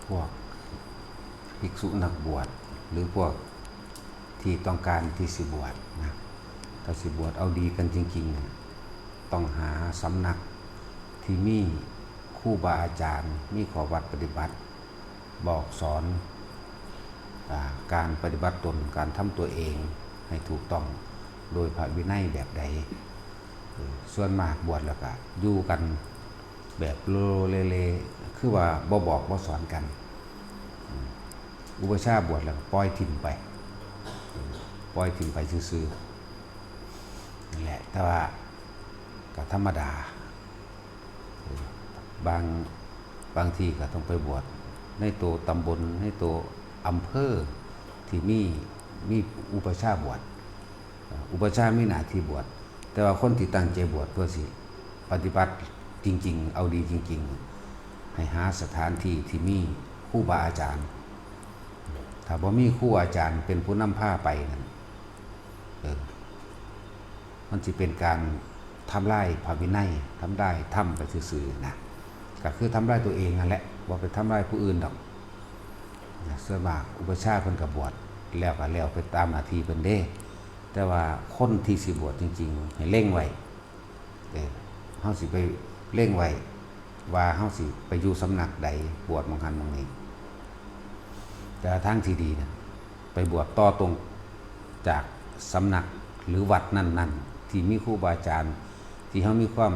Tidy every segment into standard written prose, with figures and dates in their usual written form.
พวกภิกษุนักบวชหรือพวกที่ต้องการที่สิบวชนะถ้าสิบวชเอาดีกันจริงๆต้องหาสำนักที่มีครูบาอาจารย์มีข้อวัดปฏิบัติบอกสอนการปฏิบัติตนการทำตัวเองให้ถูกต้องโดยพระวินัยแบบใดส่วนมากบวชแล้วก็อยู่กันแบบโลเลคือว่าบ่บอกบ่สอนกันอุปชาบวชแล้วปล่อยถิ่มไปซื่อๆนั่นแหละแต่ว่าก็ธรรมดาบางทีก็ต้องไปบวชในตัวตำบลในตัวอำเภอที่มีอุปชาบวชอุปชามีหน้าที่บวชแต่ว่าคนที่ตั้งใจบวชเพื่อสิปฏิบัติจริงๆเอาดีจริงๆให้หาสถานที่ที่มีครูบาอาจารย์ถ้าบ่มีครูอาจารย์เป็นผู้นำพาไปนั่นมันจะเป็นการทำลายพระวินัยทำได้ทำไปซื่อๆนะก็คือทำลายตัวเองนั่นแหละบ่ไปทำลายผู้อื่นดอกส่วนมากอุปชาเพิ่นก็บวชแล้วก็แล้วไปตามหน้าที่เพิ่นเด้แต่ว่าคนที่สิบวชจริงๆให้เร่งไว้เฮาสิไปเร่งไว้ว่าเฮาสิไปอยู่สำนักใดบวชมองหันมองนี้แต่ทางที่ดีนะไปบวชต่อตรงจากสำนักหรือวัดนั้นๆที่มีครูบาอาจารย์ที่เขามีความ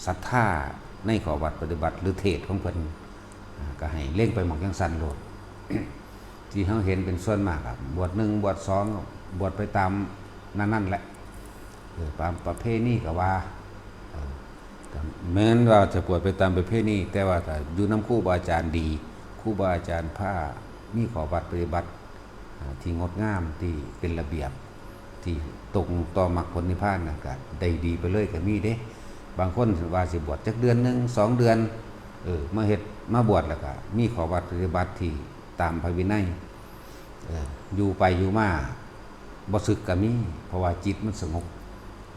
ศรัทธาในข้อวัดปฏิบัติหรือเทศของเพิ่นก็ให้เล่งไปหมองจังซั่นโลด ที่เขาเห็นเป็นส่วนมากบวช1บวช2บวชไปตามนั่นแหละตามประเพณีก็ว่าแม้นว่าจะบวชไปตามประเพณีแต่ว่าถ้าอยู่นำครูบาอาจารย์ดีครูบาอาจารย์ผ้ามีข้อวัดปฏิบัติที่งดงามที่เป็นระเบียบที่ตรงต่อมรรคผลนิพพานนะก็ได้ดีไปเลยก็มีเด้บางคนว่าสิบวชจักเดือนนึง2เดือนมาเฮ็ดมาบวชแล้วก็มีข้อวัดปฏิบัติที่ตามพระวินัยอยู่ไปอยู่มาบ่สึกก็มีเพราะว่าจิตมันสงบ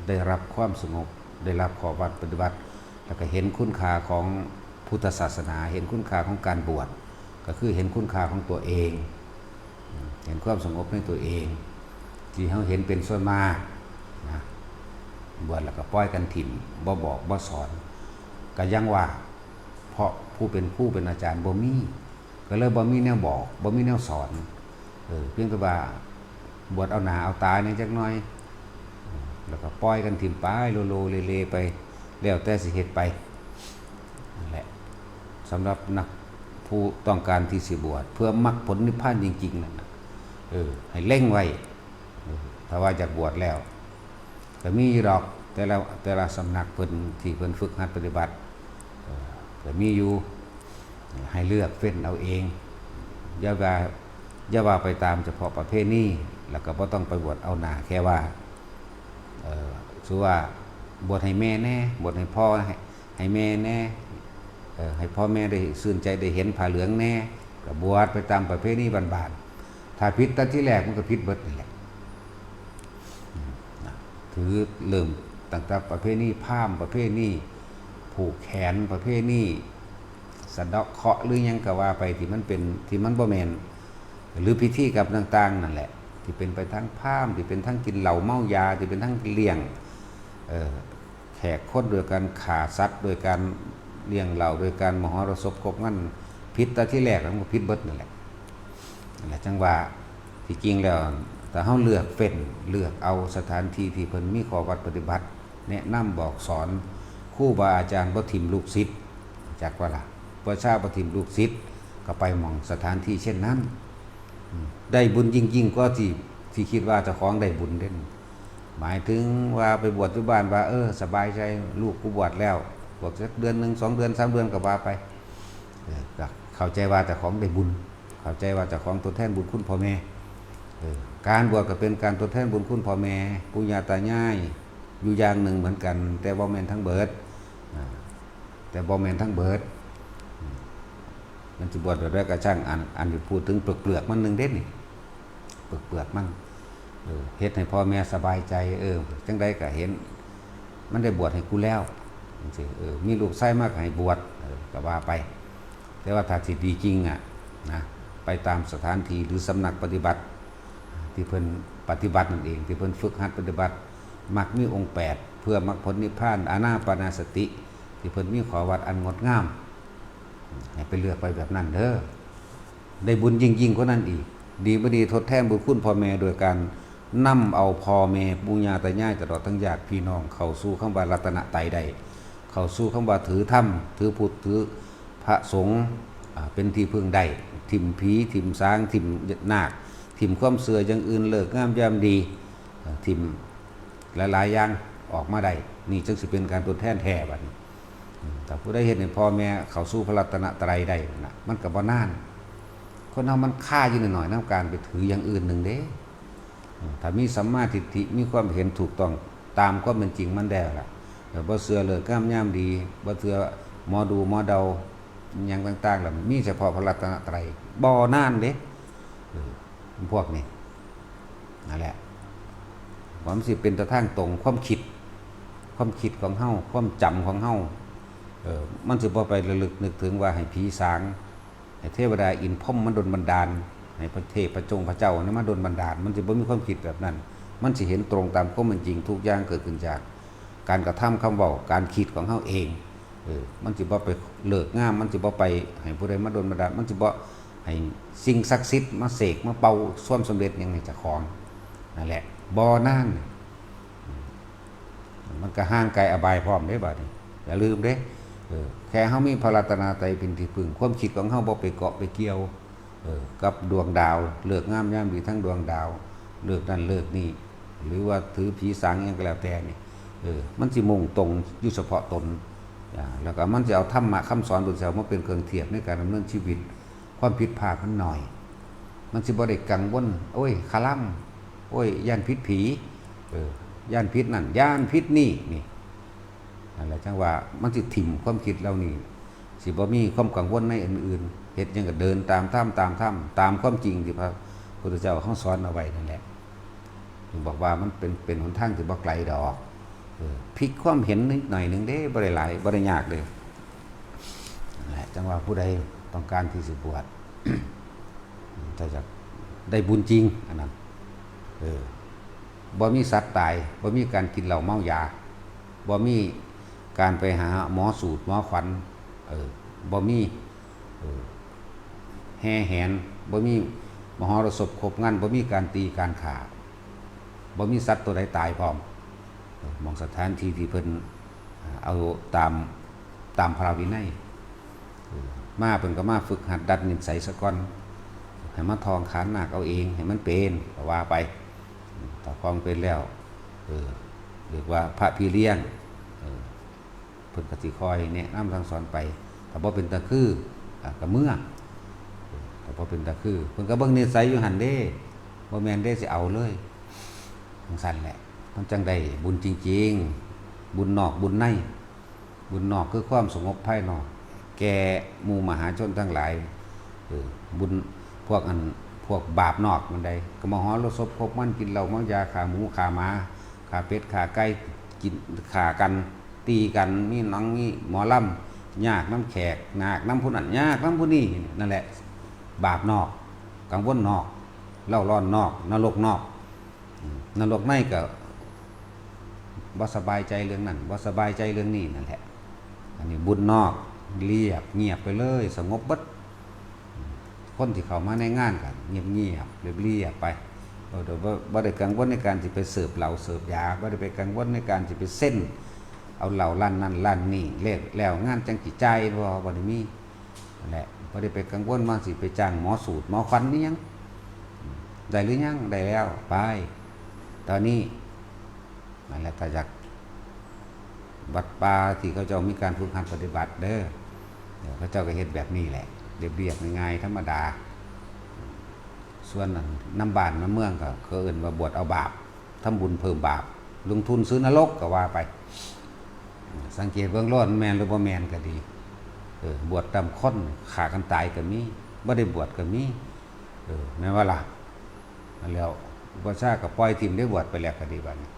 ได้รับความสงบได้รับข้อวัดปฏิบัติแล้วก็เห็นคุณค่าของพุทธศาสนาเห็นคุณค่าของการบวชก็คือเห็นคุณค่าของตัวเองเห็นความสงบในตัวเองที่เขาเห็นเป็นส่วนมากนะบวชแล้วก็ปล่อยกันถิ่มบ่บอกบ่สอนก็ยังว่าเพราะผู้เป็นอาจารย์บ่มีก็เลยบ่มีแนวบอกบ่มีแนวสอนเพียงแต่ว่าบวชเอาหน้าเอาตาเนี่ยจักหน่อยแล้วก็ปล่อยกันถิ่มไปโลเลไปแล้วแต่สิเฮ็ดไปนั่นแหละสำหรับนักผู้ต้องการที่สิบวชเพื่อมรรคผลนิพพานจริงๆนั่นให้เร่งไว้ถ้าว่าจากบวชแล้วก็มีดอกแต่ละสำนักเพิ่นที่เพิ่นฝึกหัดปฏิบัติก็มีอยู่ให้เลือกเฟ้นเอาเองอย่าว่าไปตามเฉพาะประเภทนี้แล้วก็บ่ต้องไปบวชเอาหน้าแค่ว่าคือว่าบวชให้แม่แน่บวชให้พ่อให้แม่แน่ให้พ่อแม่ได้ชื่นใจได้เห็นผ้าเหลืองแน่ก็บวชไปตามประเภทนี้บานๆถ้าผิดตั้งที่แรกมันก็ผิดเบิดนี่แหละถือเริ่มตั้งแต่ประเภทนี้พราหมณ์ประเภทนี้ผูกแขนประเภทนี้สะเดาะเคราะห์หรือยังก็ว่าไปที่มันเป็นที่มันบ่แม่นหรือพิธีกับต่างๆนั่นแหละที่เป็นไปทั้งพราหมณ์ที่เป็นทั้งกินเหล้าเมายาที่เป็นทั้งเลี้ยงแขกคนโดยการฆ่าสัตว์โดยการเลี้ยงเหล้าโดยการมหรสพคบงั้นผิดแต่ที่แรกมันก็ผิดเบิดนั่นแหละจังว่าที่จริงแล้วแต่เฮาเลือกเอาสถานที่ที่เพิ่นมีข้อวัดปฏิบัติแนะนำบอกสอนครูบาอาจารย์บ่ทิ่มลูกศิษย์จักว่าล่ะประชาบ่ทิ่มลูกศิษย์ก็ไปหม่องสถานที่เช่นนั้นได้บุญยิ่งๆก็ที่คิดว่าเจ้าของได้บุญเด่นหมายถึงว่าไปบวชที่บ้านว่าสบายใจลูกกูบวชแล้วบวชสักเดือนนึง2เดือน3เดือนก็ว่าไปก็เข้าใจว่าเจ้าของได้บุญเข้าใจว่าเจ้าของทดแทนบุญคุณพ่อแม่การบวชก็เป็นการทดแทนบุญคุณพ่อแม่ปู่ย่าตายายอยู่อย่างหนึ่งเหมือนกันแต่บ่แม่นทั้งเบิดมันจะบวชแบบก็ช่างอันที่พูดถึงเปลือกมันนึงเด็ดนี่เปลือกมันเฮ็ดให้พ่อแม่สบายใจจังได๋ก็เห็นมันได้บวชให้กูแล้วจังซี่มีลูกชายมากให้บวชก็ว่าไป แต่ว่าถ้าสิดีจริงนะไปตามสถานที่หรือสำนักปฏิบัติที่เพิ่นปฏิบัตินั่นเองที่เพิ่นฝึกหัดปฏิบัติมักมีองค์8เพื่อมรรคผลนิพพานอานาปานสติที่เพิ่นมีขอวัดอันงดงามให้ไปเลือกไปแบบนั้นเด้อได้บุญยิ่งๆกว่านั้นอีกดีบ่ดีทดแทนบุญคุณพ่อแม่โดยการนำเอาพ่อแม่ปู่ย่าตายายตลอดทั้งญาติพี่น้องเข้าสู่คำว่ารัตนตรัยได้เข้าสู่คำว่าถือธรรมถือพุทธถือพระสงฆ์เป็นที่พึ่งได้ทิ่มผีทิ่มสางทิ่มนาคทิ่มความเสื่ออย่างอื่นเลิกงามยามดีทิ่มหลายๆอย่างออกมาได้นี่จึงสิเป็นการตัวแทนแท้บัดนี้แต่ผู้ได้เห็นในพ่อแม่เข้าสู่พระรัตนตรัยได้นะมันก็บ่นานคนเรามันค่าอยู่หน่อยๆนำการไปถืออย่างอื่นนึงเด้ถ้ามีสัมมาทิฏฐิมีความเห็นถูกต้องตามความเป็นจริงมันได้ล่ะบ่เสื่อเลิกงามยามดีบ่เสื่อหมอดูหมอเดาอย่างต่างๆล่ะมีเฉพาะพระรัตนตรัยบ่นานเด้พวกนี้นั่นแหละความสิเป็นตะทางตรงความคิดของเฮาความจำของเฮามันสิบ่ไประลึกนึกถึงว่าให้ผีสางให้เทวดาอินพรหมมันดลบันดาลให้พระเทพพระจงพระเจ้านี่มาดลบันดาลมันสิบ่มีความคิดแบบนั้นมันสิเห็นตรงตามความเป็นจริงทุกอย่างเกิดขึ้นจากการกระทำคำเว้าการคิดของเฮาเองมันสิบ่ไปเลิกงามมันสิบ่ไปให้ผู้ใดมาดลบันดาลมันสิบ่ให้สิ่งศักดิ์สิทธิ์มาเสกมาเป่าส่วนสำเร็จอย่างนี้เจ้าของนั่นแหละบ่นานมันก็ห่างไกลอบายพร้อมเด้บัดนี้อย่าลืมเด้แค่เฮามีพระรัตนตรัยเป็นที่พึ่งความคิดของเฮาบ่ไปเกาะไปเกี่ยวกับดวงดาวเลิกงามยามดีทั้งดวงดาวเลิกนั่นเลิกนี่หรือว่าถือผีสางหยังก็แล้วแต่นี่มันสิมุ่งตรงอยู่เฉพาะตนแล้วก็มันจะเอาธรรมะคำสอนบุญเสามาเป็นเครื่องเทียบในการดำเนินชีวิตความผิดพลาดมันหน่อยมันสิบ่ได้กังวลโอ้ยคาล่ำโอ้ยย่านพิษผีย่านพิษนั่นย่านพิษนี่นั่นแหละจังว่ามันสิถิ่มความคิดเรานี่สิบ่มีความกังวลในอื่นๆเฮ็ดหยังก็เดินตามธรรมตามความจริงที่พระพุทธเจ้าเขาสอนเอาไว้นั่นแหละถึงบอกว่ามันเป็นหนทางที่บ่ไกลดอกพลิกความเห็นนิดหน่อยนึงเด้บ่ได้หลายบ่ได้ยากเลยนั่นแหละจังว่าผู้ใดต้องการที่สิบวชถ้าจะได้บุญจริงอันนั้นบ่มีสัตว์ตายบ่มีการกินเหล้าเมายาบ่มีการไปหาหมอสูตรหมอขวัญบ่มีแห่แหนบ่มีมหรสพครบงานบ่มีการตีการฆ่าบ่มีสัตว์ตัวใดตายพร้อมมองสถานที่ที่เพิ่นเอาตามพระวินัยมาเพิ่นก็มาฝึกหัดดัดนิสัยซะก่อนให้มาทองขานนาคเอาเองให้มันเป็นก็ว่าไปถ้าพร้อมเป็นแล้วเรียกว่าพระพี่เลี้ยงเพิ่นก็สิคอยแนะนำสั่งสอนไปถ้าบ่เป็นตาคือก็เมื่อถ้าบ่เป็นตาคือเพิ่นก็เบิ่งนิสัยอยู่หั่นเด้บ่แม่นเด้สิเอาเลยจังซั่นแหละมันจังได้บุญจริงๆบุญนอกบุญในบุญนอกคือความสงบภายนอกแก่หมู่มหาชนทั้งหลายบุญพวกบาปนอกมันใดก็มหรสพครบมันกินเหล้าเมายาฆ่าหมูฆ่าหมาฆ่าเป็ดฆ่าไก่กินฆ่ากันตีกันมีหนังมีหมอลำยากน้ำแขกหนักน้ำผู้นั้นยากน้ำผู้นี้นั่นแหละบาปนอกกังวลนอกเล่าร้อนนอกนรกนอกนรกในก็บ่สบายใจเรื่องนั้นบ่สบายใจเรื่องนี้นั่นแหละอันนี้บุญนอกเรียบเงียบไปเลยสงบบัดคนที่เข้ามาในงานกันเงียบเรียบไปเดี๋ยวบ่ได้กังวลในการที่ไปเสิร์ฟเหล้าเสิร์ฟยาบ่ได้ไปกังวลในการที่ไปเส้นเอาเหล้าลั่นนั่นลั่นนี่แล้วงานจังสิจ่ายบ่ได้มีนั่นแหละบ่ได้ไปกังวลว่าสิไปจ้างหมอสูตรหมอขวัญนี่ยังได้หรือยังได้แล้วไปตอนนี้นั่นแหละถ้าอยากวัดป่าที่เขาเจ้ามีการฝึกหัดปฏิบัติเด้อเดี๋ยวเขาเจ้าก็เฮ็ดแบบนี้แหละเรียบๆง่ายๆธรรมดาส่วนน้ำบ้านน้ำเมืองก็เขาเอิ้นว่าบวชเอาบาปทำบุญเพิ่มบาปลงทุนซื้อนรกก็ว่าไปสังเกตเบื้องต้นแม่นหรือบ่แม่นก็ดีบวชตามคนฆ่ากันตายก็มีบ่ได้บวชก็มีแม่นว่าล่ะแล้วบ่ซ่าก็ปล่อยทิ่มได้บวชไปแล้วก็ดีบัดนี้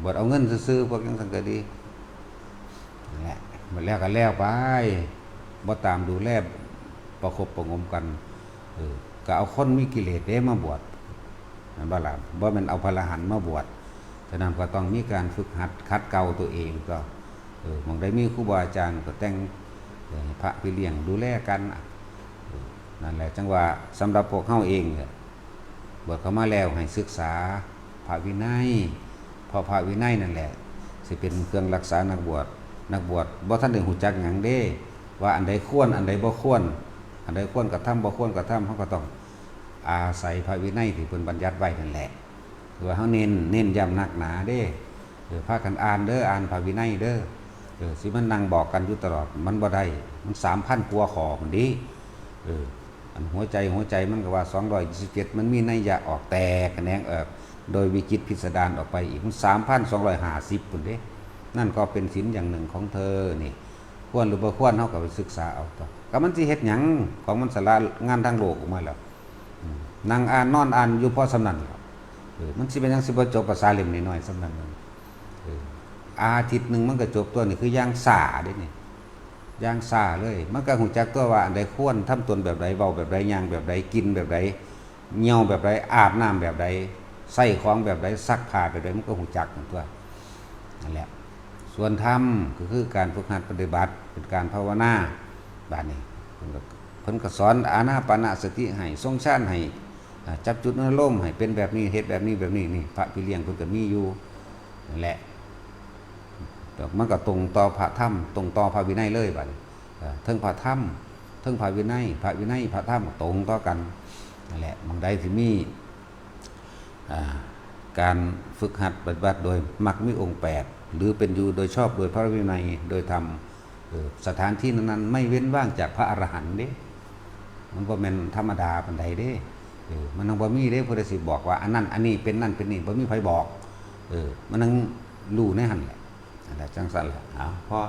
บวชเอาเงินซื้อๆพวกจังซั่นก็ดีนั่นแหละหมดแล้วก็แล้วไปบ่ตามดูแล ประคบประหงมกันก็เอาคนมีกิเลสเด้มาบวชนั่นบ่ล่ะบ่แม่นเอาพระอรหันต์มาบวชฉะนั้นก็ต้องมีการฝึกหัดคัดเกลาตัวเองก็หม่องใดมีครูบาอาจารย์ก็แต่งพระพี่เลี้ยงดูแลกันนั่นแหละจังว่าสำหรับพวกเฮาเองบวชเข้ามาแล้วให้ศึกษาพระวินัยเพราะพระวินัยนั่นแหละสิเป็นเครื่องรักษานักบวชบ่ทันได้ฮู้จักหยังเด้ว่าอันใดควรอันใดบ่ควรอันใดควรกระทำบ่ควรกระทำเฮาก็ต้องอาศัยพระวินัยที่เพิ่นบัญญัติไว้นั่นแหละคือว่าเฮาเน้นย้ำหนักหนาเด้พากันอ่านเด้ออ่านพระวินัยเด้อสิมันนั่งบอกกันอยู่ตลอดมันบ่ได้มัน 3,000 กว่าข้อพุ่นดิอันหัวใจมันก็ว่า227มันมีนัยยะออกแตกแขนงโดยวิจิตรพิสดารออกไปอีกมัน 3,250 พุ่นเด้นั่นก็เป็นศีลอย่างหนึ่งของเธอนี่ควรหรือบ่ควรเฮาก็ไปศึกษาเอาต่อก็มันสิเฮ็ดหยังของมันสละงานทางโลกออกมาแล้วนั่งอ่านนอนอ่านอยู่พอสำนั้นมันสิเป็นหยังสิบ่จบภาษาเล่มน้อยๆสำนั้นอาทิตย์นึงมันก็จบตัวนี่คือย่างซ่าเด้นี่ย่างซ่าเลยมันก็ฮู้จักตัวว่าอันใดควรทำตนแบบใดเว้าแบบใดย่างแบบใดกินแบบใดเหี่ยวแบบใดอาบน้ำแบบใดใส่ของแบบใดซักผ้าแบบใดมันก็ฮู้จักตัวนั่นแหละส่วนธรรมก็คือการฝึกหัดปฏิบัติเป็นการภาวนาบาดนี้เพิ่นก็สอนอานาปานสติให้ทรงฌานให้จับจุดอารมณ์ให้เป็นแบบนี้เฮ็ดแบบนี้นี่พระพี่เลี้ยงเพิ่นก็มีอยู่นั่นแหละมันก็ตรงต่อพระธรรมตรงต่อพระวินัยเลยบัดนี้เทิงพระธรรมเทิงพระวินัยพระธรรมตรงต่อกันนั่นแหละบางใดที่มีการฝึกหัดปฏิบัติโดยมรรคมีองค์8หรือเป็นอยู่โดยชอบโดยพระวินัยโดยธรรมสถานที่นั้นไม่เว้นว่างจากพระอรหันต์เด้มันบ่แม่นธรรมดาปานใดเด้มันบ่มีเด้พุทธสิบอกว่าอันนั้นอันนี้เป็นนั่นเป็นนี่บ่มีไผบอกมันนั่งรู้ในหั่นแหละจังซั่นแหละพอ